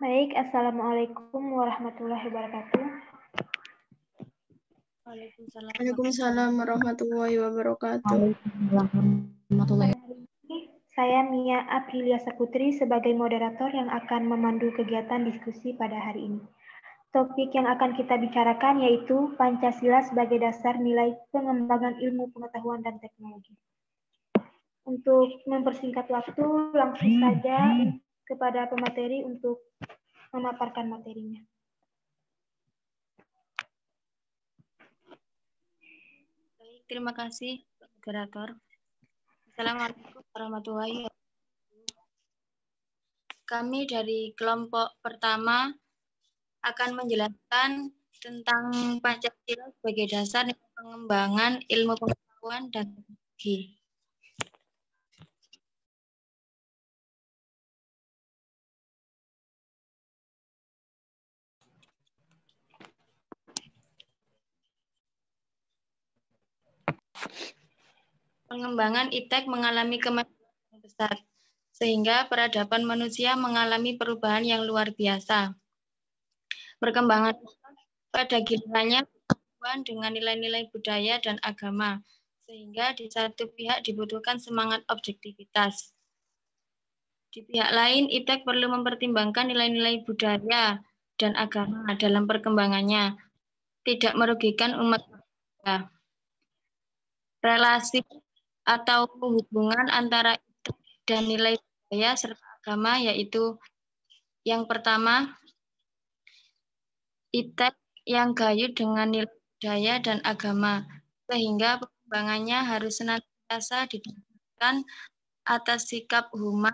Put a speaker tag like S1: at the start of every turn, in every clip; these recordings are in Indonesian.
S1: Baik, Assalamualaikum warahmatullahi wabarakatuh.
S2: Waalaikumsalam warahmatullahi wabarakatuh.
S1: Pada hari ini, saya Mia Aprilia Saputri sebagai moderator yang akan memandu kegiatan diskusi pada hari ini. Topik yang akan kita bicarakan yaitu Pancasila sebagai dasar nilai pengembangan ilmu pengetahuan dan teknologi. Untuk mempersingkat waktu, langsung saja kepada pemateri untuk memaparkan materinya.
S3: Baik, terima kasih, moderator. Assalamualaikum warahmatullahi wabarakatuh. Kami dari kelompok pertama akan menjelaskan tentang Pancasila sebagai dasar pengembangan ilmu pengetahuan dan teknologi. Pengembangan ITEK mengalami kemajuan yang besar, sehingga peradaban manusia mengalami perubahan yang luar biasa. Perkembangan pada gilirannya berhubungan dengan nilai-nilai budaya dan agama, sehingga di satu pihak dibutuhkan semangat objektivitas. Di pihak lain, ITEK perlu mempertimbangkan nilai-nilai budaya dan agama dalam perkembangannya, tidak merugikan umat manusia. Relasi atau hubungan antara ITEK dan nilai budaya serta agama yaitu yang pertama, ITEK yang gayut dengan nilai budaya dan agama, sehingga perkembangannya harus senantiasa didasarkan atas sikap human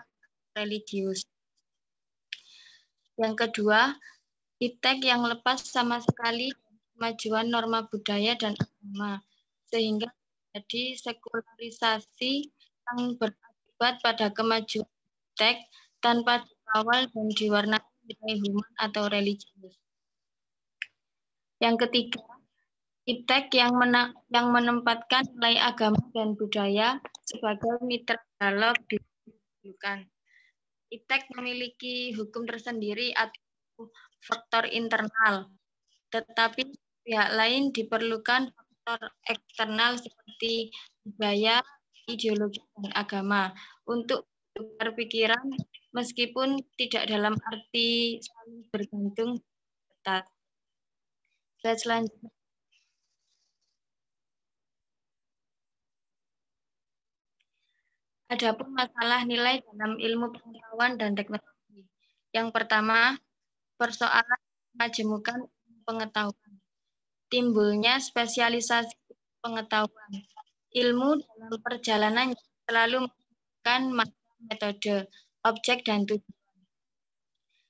S3: religius. Yang kedua, ITEK yang lepas sama sekali kemajuan norma budaya dan agama, sehingga jadi sekularisasi yang berakibat pada kemajuan ITEK tanpa dikawal dan diwarnai nilai human atau religius. Yang ketiga, ITEK yang menempatkan nilai agama dan budaya sebagai mitra dialog dibutuhkan. ITEK memiliki hukum tersendiri atau faktor internal, tetapi pihak lain diperlukan faktor eksternal seperti budaya, ideologi, dan agama untuk bertukar pikiran meskipun tidak dalam arti saling bergantung ketat. Slide selanjutnya. Adapun masalah nilai dalam ilmu pengetahuan dan teknologi. Yang pertama, persoalan kemajemukan pengetahuan. Timbulnya spesialisasi pengetahuan. Ilmu dalam perjalanan selalu menggunakan metode, objek, dan tujuan.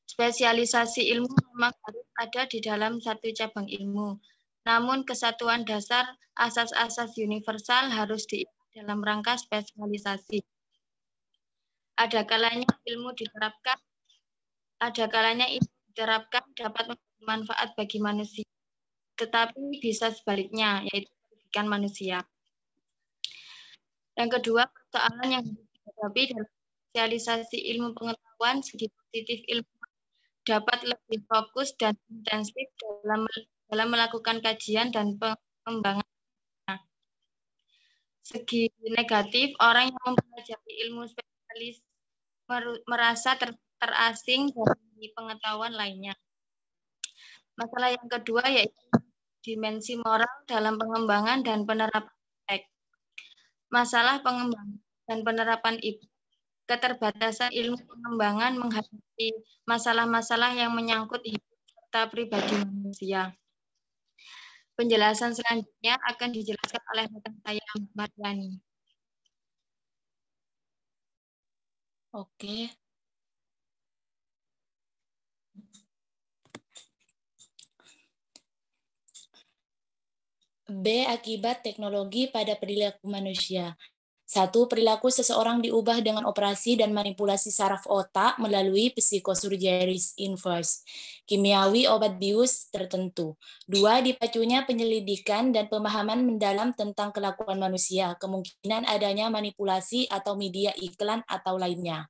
S3: Spesialisasi ilmu memang harus ada di dalam satu cabang ilmu. Namun kesatuan dasar asas-asas universal harus diingat dalam rangka spesialisasi. Ada kalanya ilmu diterapkan dapat memberi manfaat bagi manusia, tetapi bisa sebaliknya, yaitu merugikan manusia. Yang kedua, persoalan yang dihadapi dalam spesialisasi ilmu pengetahuan, segi positif ilmu dapat lebih fokus dan intensif dalam melakukan kajian dan pengembangan. Segi negatif, orang yang mempelajari ilmu spesialis merasa terasing dari pengetahuan lainnya. Masalah yang kedua yaitu dimensi moral dalam pengembangan dan penerapan ITEK. Masalah pengembangan dan penerapan ITEK, keterbatasan ilmu pengembangan menghadapi masalah-masalah yang menyangkut hidup serta pribadi manusia. Penjelasan selanjutnya akan dijelaskan oleh rekan saya, Mariani.
S4: Oke. B. Akibat teknologi pada perilaku manusia. 1. Perilaku seseorang diubah dengan operasi dan manipulasi saraf otak melalui psikosurgery inverse, kimiawi obat bius tertentu. 2. Dipacunya penyelidikan dan pemahaman mendalam tentang kelakuan manusia, kemungkinan adanya manipulasi atau media iklan atau lainnya.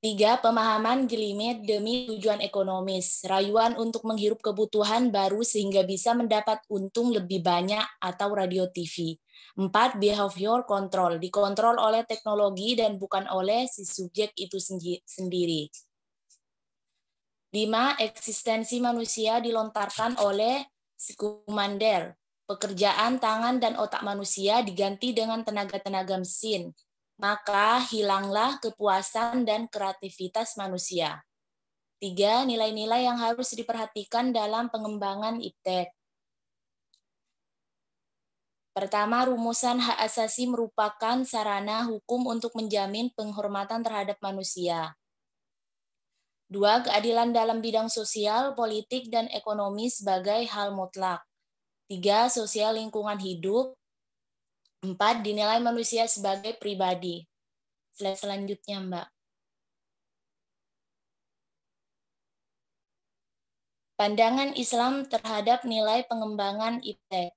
S4: 3. Pemahaman jelimet demi tujuan ekonomis, rayuan untuk menghirup kebutuhan baru sehingga bisa mendapat untung lebih banyak atau radio TV. 4. Behavior control, dikontrol oleh teknologi dan bukan oleh si subjek itu sendiri. 5. Eksistensi manusia dilontarkan oleh Schumacher. Pekerjaan tangan dan otak manusia diganti dengan tenaga-tenaga mesin. Maka hilanglah kepuasan dan kreativitas manusia. 3. Nilai-nilai yang harus diperhatikan dalam pengembangan iptek. Pertama, rumusan hak asasi merupakan sarana hukum untuk menjamin penghormatan terhadap manusia. 2. Keadilan dalam bidang sosial, politik, dan ekonomi sebagai hal mutlak. 3. Sosial lingkungan hidup. 4. Dinilai manusia sebagai pribadi. Slide selanjutnya, Mbak. Pandangan Islam terhadap nilai pengembangan iptek.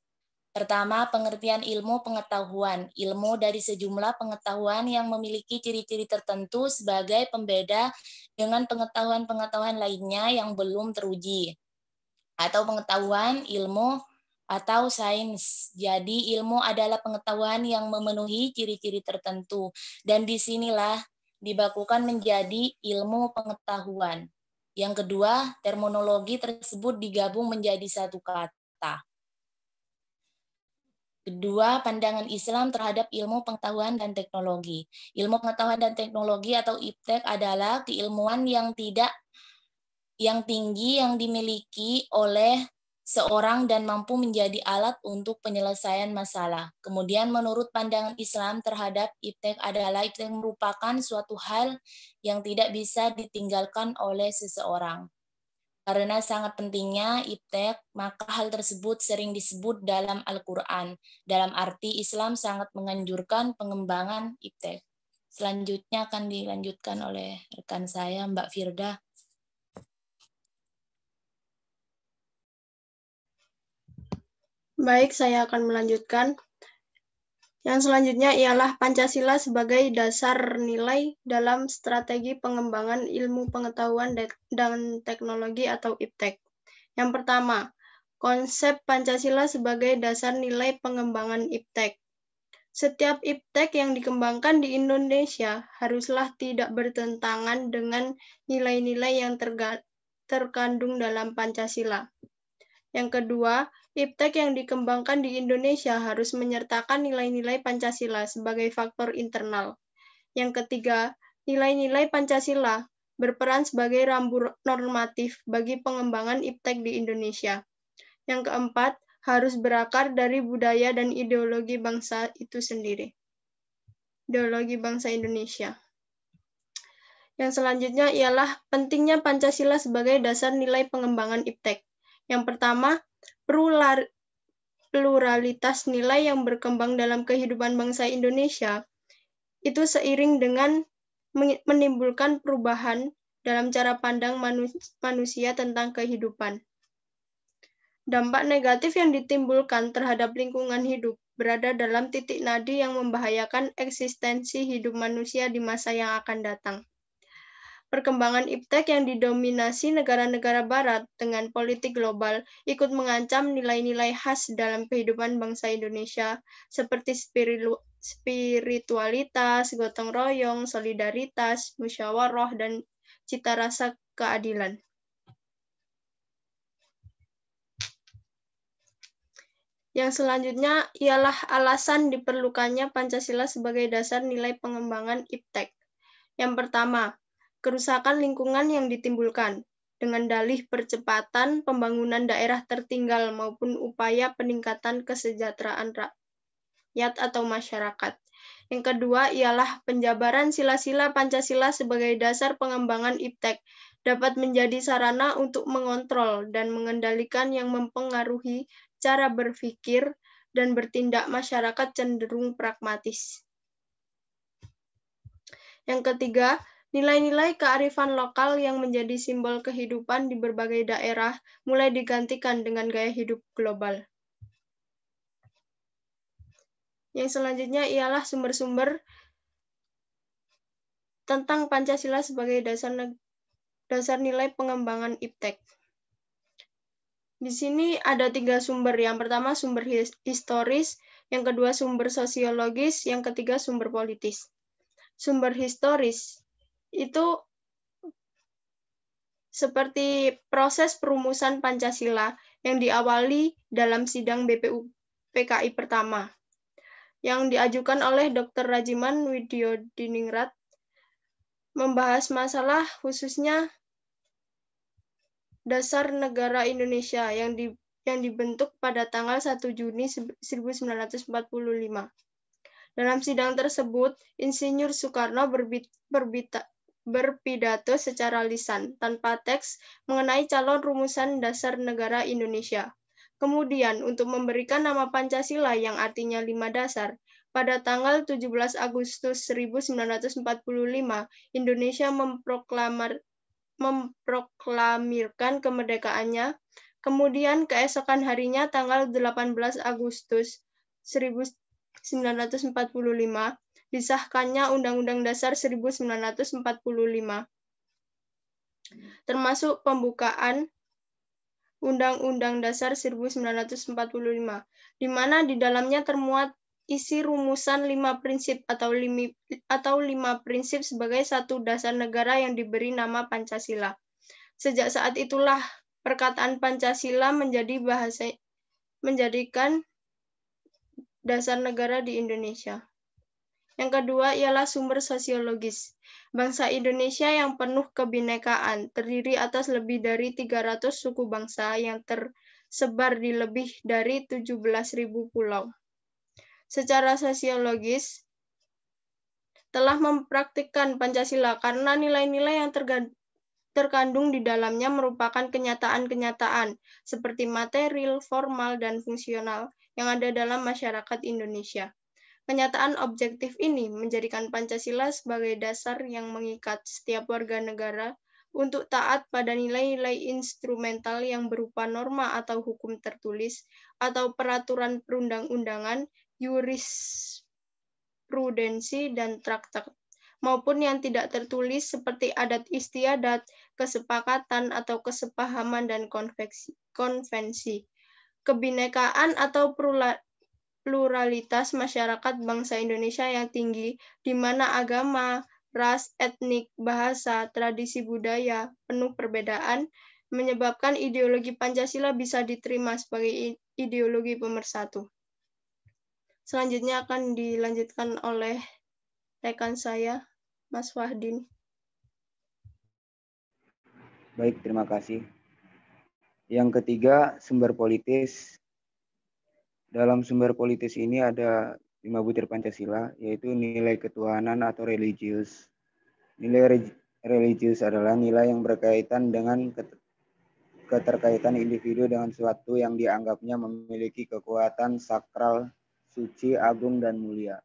S4: Pertama, pengertian ilmu pengetahuan. Ilmu dari sejumlah pengetahuan yang memiliki ciri-ciri tertentu sebagai pembeda dengan pengetahuan-pengetahuan lainnya yang belum teruji. Atau pengetahuan, ilmu, atau sains. Jadi ilmu adalah pengetahuan yang memenuhi ciri-ciri tertentu. Dan disinilah dibakukan menjadi ilmu pengetahuan. Yang kedua, terminologi tersebut digabung menjadi satu kata. Kedua, pandangan Islam terhadap ilmu pengetahuan dan teknologi. Ilmu pengetahuan dan teknologi atau iptek adalah keilmuan yang tinggi yang dimiliki oleh seorang dan mampu menjadi alat untuk penyelesaian masalah. Kemudian menurut pandangan Islam terhadap iptek adalah iptek merupakan suatu hal yang tidak bisa ditinggalkan oleh seseorang. Karena sangat pentingnya iptek, maka hal tersebut sering disebut dalam Al-Quran. Dalam arti Islam sangat menganjurkan pengembangan iptek. Selanjutnya akan dilanjutkan oleh rekan saya, Mbak Firda.
S2: Baik, saya akan melanjutkan. Yang selanjutnya ialah Pancasila sebagai dasar nilai dalam strategi pengembangan ilmu pengetahuan dan teknologi atau iptek. Yang pertama, konsep Pancasila sebagai dasar nilai pengembangan iptek. Setiap iptek yang dikembangkan di Indonesia haruslah tidak bertentangan dengan nilai-nilai yang terkandung dalam Pancasila. Yang kedua, iptek yang dikembangkan di Indonesia harus menyertakan nilai-nilai Pancasila sebagai faktor internal. Yang ketiga, nilai-nilai Pancasila berperan sebagai rambu normatif bagi pengembangan iptek di Indonesia. Yang keempat, harus berakar dari budaya dan ideologi bangsa itu sendiri. Ideologi bangsa Indonesia. Yang selanjutnya ialah pentingnya Pancasila sebagai dasar nilai pengembangan iptek. Yang pertama, pluralitas nilai yang berkembang dalam kehidupan bangsa Indonesia itu seiring dengan menimbulkan perubahan dalam cara pandang manusia tentang kehidupan. Dampak negatif yang ditimbulkan terhadap lingkungan hidup berada dalam titik nadi yang membahayakan eksistensi hidup manusia di masa yang akan datang. Perkembangan iptek yang didominasi negara-negara barat dengan politik global ikut mengancam nilai-nilai khas dalam kehidupan bangsa Indonesia seperti spiritualitas, gotong royong, solidaritas, musyawarah, dan cita rasa keadilan. Yang selanjutnya ialah alasan diperlukannya Pancasila sebagai dasar nilai pengembangan iptek. Yang pertama, kerusakan lingkungan yang ditimbulkan dengan dalih percepatan pembangunan daerah tertinggal maupun upaya peningkatan kesejahteraan rakyat atau masyarakat. Yang kedua ialah penjabaran sila-sila Pancasila sebagai dasar pengembangan iptek dapat menjadi sarana untuk mengontrol dan mengendalikan yang mempengaruhi cara berpikir dan bertindak masyarakat cenderung pragmatis. Yang ketiga, nilai-nilai kearifan lokal yang menjadi simbol kehidupan di berbagai daerah mulai digantikan dengan gaya hidup global. Yang selanjutnya ialah sumber-sumber tentang Pancasila sebagai dasar nilai pengembangan IPTEK. Di sini ada 3 sumber. Yang pertama sumber historis, yang kedua sumber sosiologis, yang ketiga sumber politis. Sumber historis itu seperti proses perumusan Pancasila yang diawali dalam sidang BPUPKI pertama, yang diajukan oleh Dr. Rajiman Widyodiningrat, membahas masalah khususnya dasar negara Indonesia yang dibentuk pada tanggal 1 Juni 1945. Dalam sidang tersebut, Insinyur Soekarno berpidato secara lisan, tanpa teks, mengenai calon rumusan dasar negara Indonesia. Kemudian, untuk memberikan nama Pancasila yang artinya 5 dasar, pada tanggal 17 Agustus 1945, Indonesia memproklamirkan kemerdekaannya. Kemudian, keesokan harinya, tanggal 18 Agustus 1945, disahkannya Undang-Undang Dasar 1945, termasuk pembukaan Undang-Undang Dasar 1945, di mana di dalamnya termuat isi rumusan 5 prinsip atau 5 prinsip sebagai satu dasar negara yang diberi nama Pancasila. Sejak saat itulah perkataan Pancasila menjadikan dasar negara di Indonesia. Yang kedua ialah sumber sosiologis. Bangsa Indonesia yang penuh kebinekaan, terdiri atas lebih dari 300 suku bangsa yang tersebar di lebih dari 17.000 pulau. Secara sosiologis, telah mempraktikkan Pancasila karena nilai-nilai yang terkandung di dalamnya merupakan kenyataan-kenyataan seperti material, formal, dan fungsional yang ada dalam masyarakat Indonesia. Kenyataan objektif ini menjadikan Pancasila sebagai dasar yang mengikat setiap warga negara untuk taat pada nilai-nilai instrumental yang berupa norma atau hukum tertulis atau peraturan perundang-undangan, jurisprudensi, dan traktat, maupun yang tidak tertulis seperti adat istiadat, kesepakatan atau kesepahaman dan konvensi. Kebinekaan atau pluralitas masyarakat bangsa Indonesia yang tinggi, di mana agama, ras, etnik, bahasa, tradisi budaya, penuh perbedaan, menyebabkan ideologi Pancasila bisa diterima sebagai ideologi pemersatu. Selanjutnya akan dilanjutkan oleh rekan saya, Mas Wahdin.
S5: Baik, terima kasih. Yang ketiga, sumber politis. Dalam sumber politis ini ada 5 butir Pancasila, yaitu nilai ketuhanan atau religius. Nilai religius adalah nilai yang berkaitan dengan keterkaitan individu dengan sesuatu yang dianggapnya memiliki kekuatan sakral, suci, agung, dan mulia.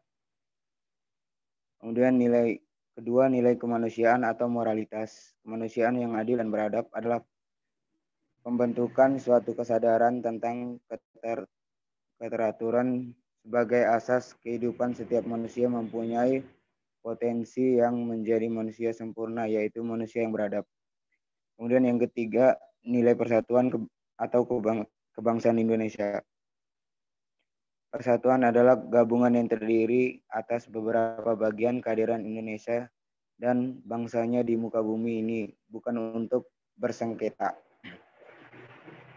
S5: Kemudian nilai kedua, nilai kemanusiaan atau moralitas. Kemanusiaan yang adil dan beradab adalah pembentukan suatu kesadaran tentang keteraturan sebagai asas kehidupan. Setiap manusia mempunyai potensi yang menjadi manusia sempurna, yaitu manusia yang beradab. Kemudian yang ketiga, nilai persatuan atau kebangsaan Indonesia. Persatuan adalah gabungan yang terdiri atas beberapa bagian kehadiran Indonesia dan bangsanya di muka bumi ini, bukan untuk bersengketa.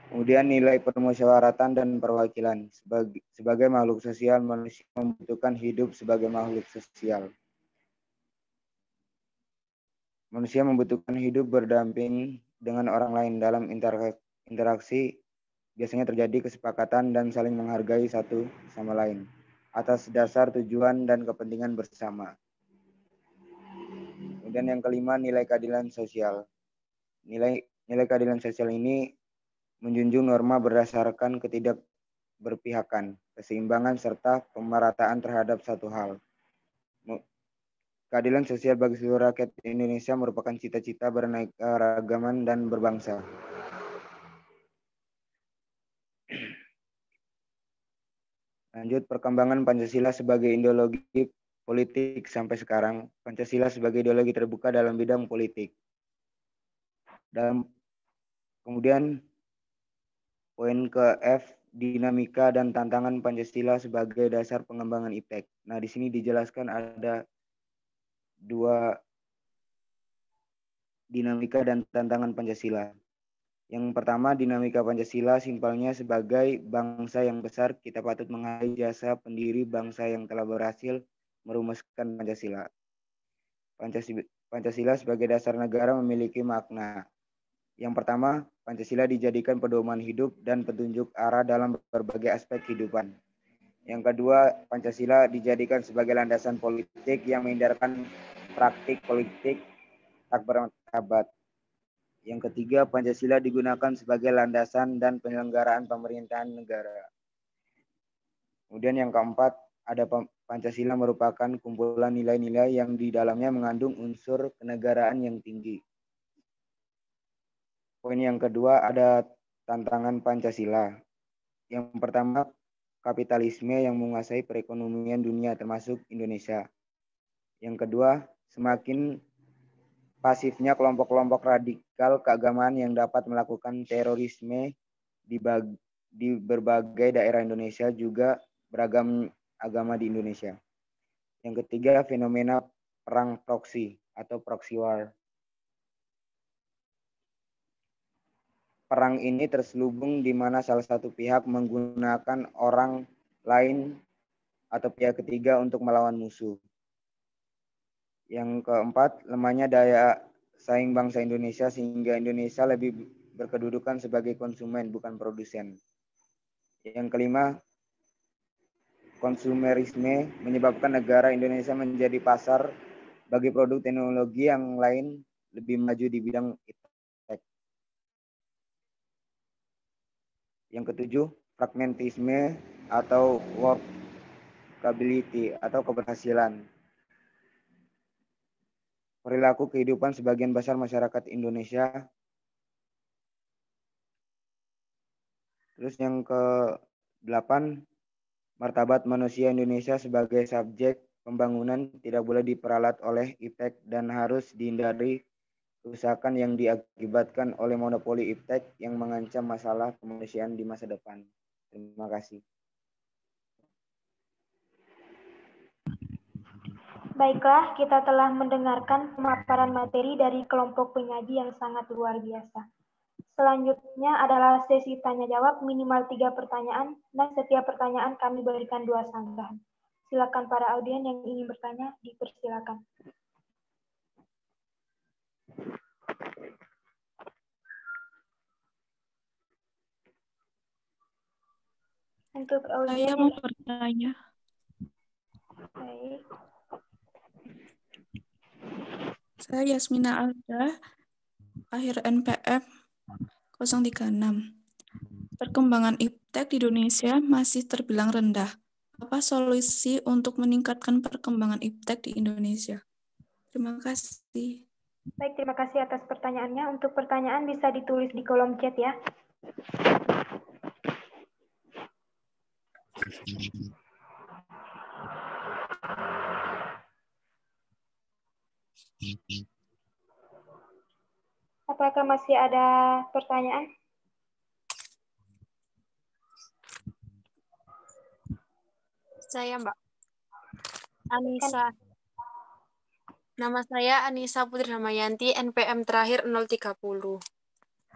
S5: Kemudian nilai permusyawaratan dan perwakilan. Sebagai makhluk sosial, manusia membutuhkan hidup sebagai makhluk sosial. Manusia membutuhkan hidup berdamping dengan orang lain. Dalam interaksi biasanya terjadi kesepakatan dan saling menghargai satu sama lain atas dasar tujuan dan kepentingan bersama. Kemudian yang kelima, nilai keadilan sosial. Nilai keadilan sosial ini menjunjung norma berdasarkan ketidakberpihakan, keseimbangan, serta pemerataan terhadap satu hal. Keadilan sosial bagi seluruh rakyat Indonesia merupakan cita-cita berkeanekaragaman dan berbangsa. Lanjut, perkembangan Pancasila sebagai ideologi politik sampai sekarang, Pancasila sebagai ideologi terbuka dalam bidang politik. Kemudian poin ke F, dinamika dan tantangan Pancasila sebagai dasar pengembangan IPTEK. Nah, di sini dijelaskan ada 2 dinamika dan tantangan Pancasila. Yang pertama, dinamika Pancasila simpelnya sebagai bangsa yang besar, kita patut menghargai jasa pendiri bangsa yang telah berhasil merumuskan Pancasila. Pancasila sebagai dasar negara memiliki makna. Yang pertama, Pancasila dijadikan pedoman hidup dan petunjuk arah dalam berbagai aspek kehidupan. Yang kedua, Pancasila dijadikan sebagai landasan politik yang menghindarkan praktik politik tak bermartabat. Yang ketiga, Pancasila digunakan sebagai landasan dan penyelenggaraan pemerintahan negara. Kemudian yang keempat, ada Pancasila merupakan kumpulan nilai-nilai yang di dalamnya mengandung unsur kenegaraan yang tinggi. Poin yang kedua, ada tantangan Pancasila. Yang pertama, kapitalisme yang menguasai perekonomian dunia termasuk Indonesia. Yang kedua, semakin pasifnya kelompok-kelompok radikal keagamaan yang dapat melakukan terorisme di berbagai daerah Indonesia, juga beragam agama di Indonesia. Yang ketiga, fenomena perang proksi atau proxy war. Perang ini terselubung di mana salah satu pihak menggunakan orang lain atau pihak ketiga untuk melawan musuh. Yang keempat, lemahnya daya saing bangsa Indonesia sehingga Indonesia lebih berkedudukan sebagai konsumen bukan produsen. Yang kelima, konsumerisme menyebabkan negara Indonesia menjadi pasar bagi produk teknologi yang lain lebih maju di bidang iptek. Yang ketujuh, fragmentisme atau workability atau keberhasilan. Perilaku kehidupan sebagian besar masyarakat Indonesia. Terus yang ke-8, martabat manusia Indonesia sebagai subjek pembangunan tidak boleh diperalat oleh iptek dan harus dihindari kerusakan yang diakibatkan oleh monopoli iptek yang mengancam masalah kemanusiaan di masa depan. Terima kasih.
S1: Baiklah, kita telah mendengarkan pemaparan materi dari kelompok penyaji yang sangat luar biasa. Selanjutnya adalah sesi tanya-jawab minimal 3 pertanyaan, dan setiap pertanyaan kami berikan 2 sanggahan. Silakan para audien yang ingin bertanya, dipersilakan. Untuk audien
S6: saya mau bertanya.
S1: Baik.
S6: Saya Yasmina Alda, akhir NPM 036. Perkembangan iptek di Indonesia masih terbilang rendah. Apa solusi untuk meningkatkan perkembangan iptek di Indonesia? Terima kasih.
S1: Baik, terima kasih atas pertanyaannya. Untuk pertanyaan bisa ditulis di kolom chat ya. Apakah masih ada pertanyaan?
S7: Saya, Mbak. Anissa. Nama saya Anissa Putri Damayanti, NPM terakhir 030.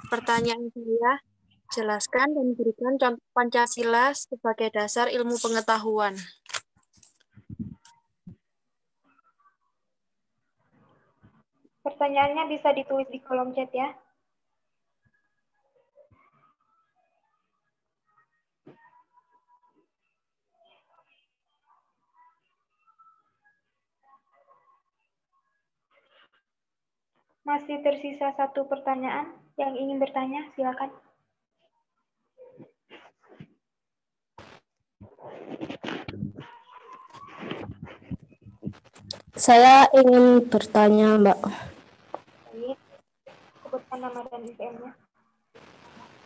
S7: Pertanyaan saya, jelaskan dan berikan contoh Pancasila sebagai dasar ilmu pengetahuan.
S1: Pertanyaannya bisa ditulis di kolom chat ya. Masih tersisa 1 pertanyaan. Yang ingin bertanya, silakan.
S8: Saya ingin bertanya, Mbak.
S1: Baik. Sebutkan nama dan IPM-nya.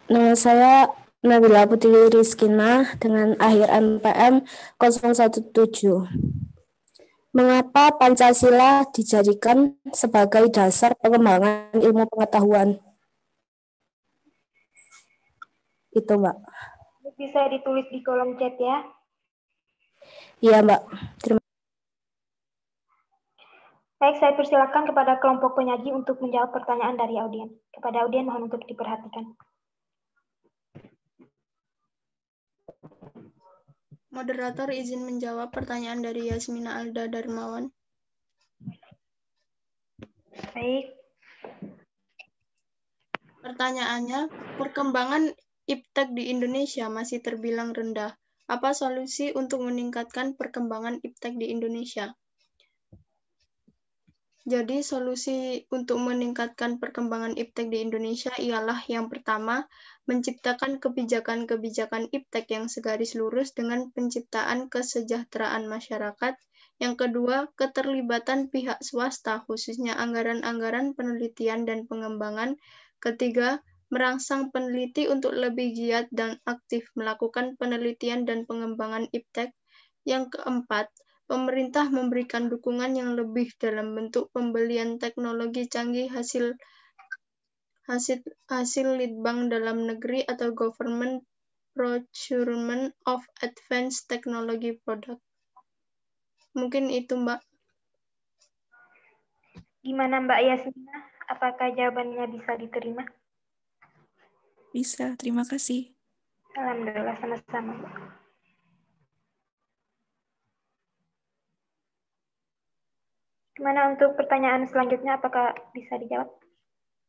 S8: Nama saya Nabila Putri Rizkina dengan akhir NPM 017. Mengapa Pancasila dijadikan sebagai dasar pengembangan ilmu pengetahuan? Itu, Mbak.
S1: Bisa ditulis di kolom chat ya.
S8: Iya, Mbak. Terima
S1: Baik, saya persilakan kepada kelompok penyaji untuk menjawab pertanyaan dari audien. Kepada audien mohon untuk diperhatikan.
S2: Moderator izin menjawab pertanyaan dari Yasmina Alda Darmawan.
S1: Baik.
S2: Pertanyaannya, perkembangan iptek di Indonesia masih terbilang rendah. Apa solusi untuk meningkatkan perkembangan iptek di Indonesia? Jadi, solusi untuk meningkatkan perkembangan iptek di Indonesia ialah yang pertama, menciptakan kebijakan-kebijakan iptek yang segaris lurus dengan penciptaan kesejahteraan masyarakat. Yang kedua, keterlibatan pihak swasta, khususnya anggaran-anggaran penelitian dan pengembangan. Ketiga, merangsang peneliti untuk lebih giat dan aktif melakukan penelitian dan pengembangan iptek. Yang keempat, pemerintah memberikan dukungan yang lebih dalam bentuk pembelian teknologi canggih hasil litbang dalam negeri atau government procurement of advanced technology product. Mungkin itu, Mbak.
S1: Gimana Mbak Yasmina? Apakah jawabannya bisa diterima?
S6: Bisa, terima kasih.
S1: Alhamdulillah, sama-sama, Mbak. Gimana untuk pertanyaan selanjutnya? Apakah bisa dijawab?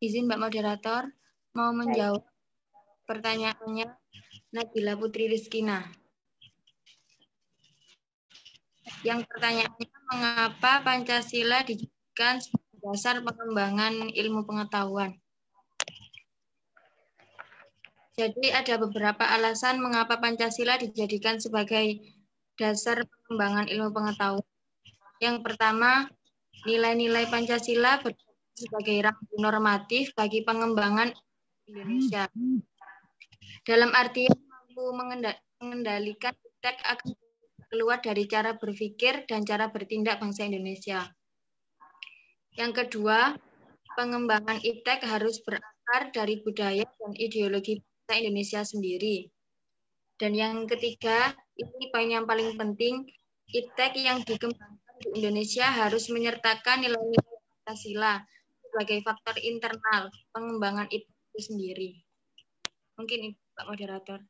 S3: Izin Mbak Moderator, mau menjawab pertanyaannya Nabila Putri Rizkina. Yang pertanyaannya, mengapa Pancasila dijadikan sebagai dasar pengembangan ilmu pengetahuan? Jadi ada beberapa alasan mengapa Pancasila dijadikan sebagai dasar pengembangan ilmu pengetahuan. Yang pertama, nilai-nilai Pancasila sebagai rambu normatif bagi pengembangan Indonesia. Dalam artian mampu mengendalikan iptek agar keluar dari cara berpikir dan cara bertindak bangsa Indonesia. Yang kedua, pengembangan iptek harus berakar dari budaya dan ideologi bangsa Indonesia sendiri. Dan yang ketiga, ini poin yang paling penting, iptek yang dikembangkan di Indonesia harus menyertakan nilai-nilai Pancasila sebagai faktor internal pengembangan itu sendiri. Mungkin itu, Pak Moderator.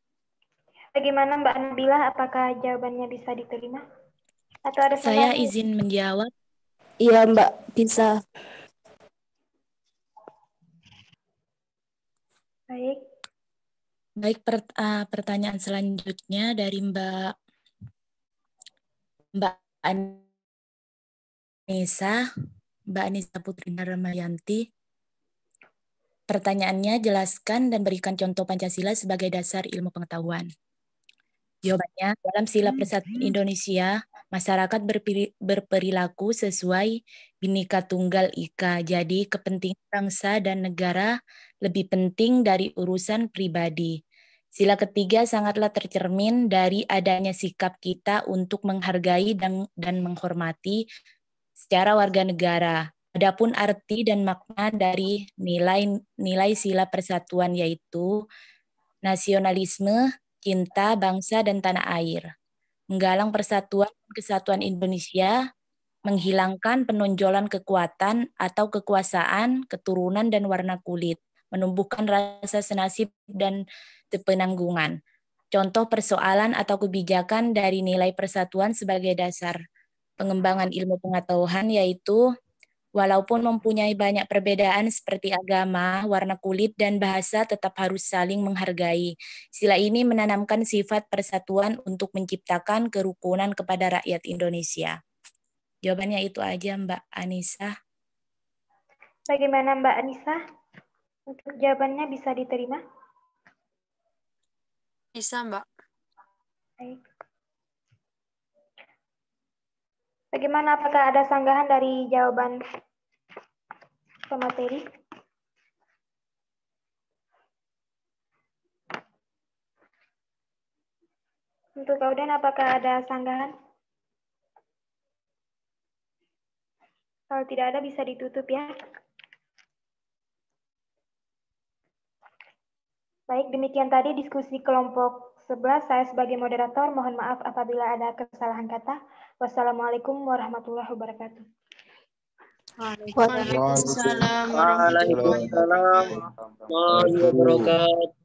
S1: Bagaimana Mbak Nabila? Apakah jawabannya bisa diterima? Atau ada
S4: Saya
S1: tambahan?
S4: izin menjawab.
S8: Iya, Mbak. Bisa.
S1: Baik.
S4: Baik, pertanyaan selanjutnya dari Mbak Anissa Putri Darmayanti. Pertanyaannya, jelaskan dan berikan contoh Pancasila sebagai dasar ilmu pengetahuan. Jawabannya, dalam Sila Persatuan Indonesia, masyarakat berperilaku sesuai Bhinneka Tunggal Ika. Jadi, kepentingan bangsa dan negara lebih penting dari urusan pribadi. Sila ketiga sangatlah tercermin dari adanya sikap kita untuk menghargai dan menghormati secara warga negara. Adapun arti dan makna dari nilai sila persatuan yaitu nasionalisme, cinta bangsa dan tanah air, menggalang persatuan dan kesatuan Indonesia, menghilangkan penonjolan kekuatan atau kekuasaan, keturunan dan warna kulit, menumbuhkan rasa senasib dan sepenanggungan. Contoh persoalan atau kebijakan dari nilai persatuan sebagai dasar pengembangan ilmu pengetahuan yaitu walaupun mempunyai banyak perbedaan seperti agama, warna kulit, dan bahasa tetap harus saling menghargai. Sila ini menanamkan sifat persatuan untuk menciptakan kerukunan kepada rakyat Indonesia. Jawabannya itu aja Mbak Anissa.
S1: Bagaimana Mbak Anissa? Untuk jawabannya bisa diterima?
S7: Bisa, Mbak.
S1: Baik. Bagaimana, apakah ada sanggahan dari jawaban pemateri? Untuk audien, apakah ada sanggahan? Kalau tidak ada bisa ditutup ya. Baik, demikian tadi diskusi kelompok 11. Saya sebagai moderator mohon maaf apabila ada kesalahan kata. Wassalamualaikum warahmatullahi wabarakatuh.
S2: Waalaikumsalam warahmatullahi wabarakatuh.
S9: Waalaikumsalam warahmatullahi wabarakatuh.